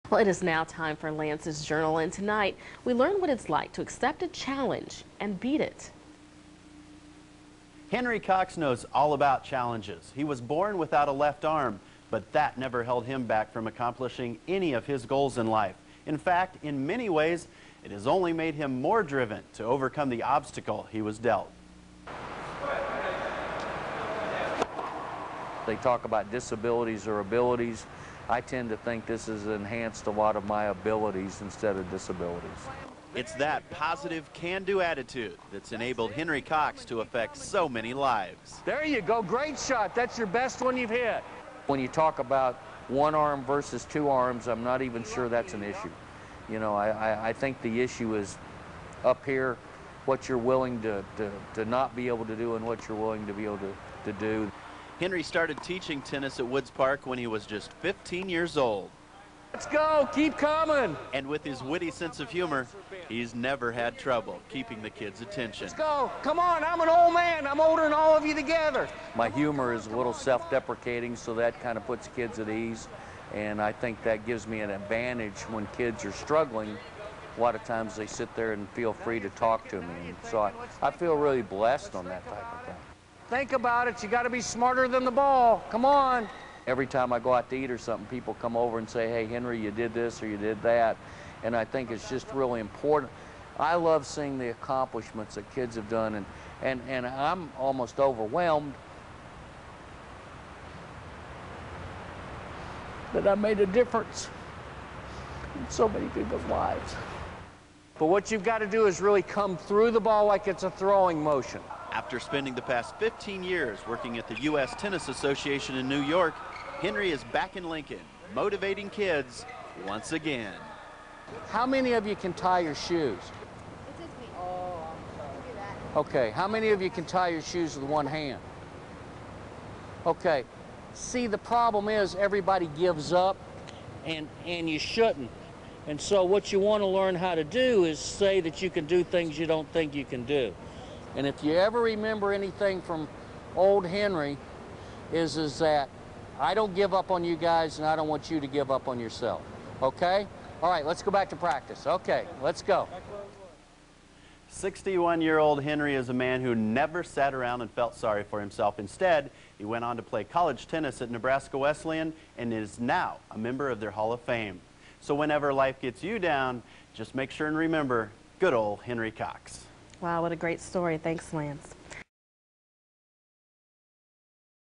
Well, it is now time for Lance's Journal, and tonight we learn what it's like to accept a challenge and beat it. Henry Cox knows all about challenges. He was born without a left arm, but that never held him back from accomplishing any of his goals in life. In fact, in many ways, it has only made him more driven to overcome the obstacle he was dealt. They talk about disabilities or abilities. I tend to think this has enhanced a lot of my abilities instead of disabilities. It's that positive can-do attitude that's enabled Henry Cox to affect so many lives. There you go, great shot. That's your best one you've hit. When you talk about one arm versus two arms, I'm not even sure that's an issue. You know, I think the issue is up here, what you're willing to not be able to do and what you're willing to be able to do. Henry started teaching tennis at Woods Park when he was just 15 years old. Let's go, keep coming. And with his witty sense of humor, he's never had trouble keeping the kids' attention. Let's go, come on, I'm an old man. I'm older than all of you together. My humor is a little self-deprecating, so that kind of puts kids at ease. And I think that gives me an advantage when kids are struggling. A lot of times they sit there and feel free to talk to me. And so I feel really blessed on that type of thing. Think about it. You got to be smarter than the ball. Come on. Every time I go out to eat or something, people come over and say, hey, Henry, you did this or you did that. And I think it's just really important. I love seeing the accomplishments that kids have done, and I'm almost overwhelmed that I made a difference in so many people's lives. But what you've got to do is really come through the ball like it's a throwing motion. After spending the past 15 years working at the U.S. Tennis Association in New York, Henry is back in Lincoln, motivating kids once again. How many of you can tie your shoes? It's just me. Oh, I'm sorry. Do that. Okay, how many of you can tie your shoes with one hand? Okay, see, the problem is everybody gives up, and you shouldn't. And so what you want to learn how to do is say that you can do things you don't think you can do. And if you ever remember anything from old Henry, is that I don't give up on you guys, and I don't want you to give up on yourself. Okay? All right, let's go back to practice. Okay, let's go. 61-year-old Henry is a man who never sat around and felt sorry for himself. Instead, he went on to play college tennis at Nebraska Wesleyan and is now a member of their Hall of Fame. So whenever life gets you down, just make sure and remember good old Henry Cox. Wow, what a great story. Thanks, Lance.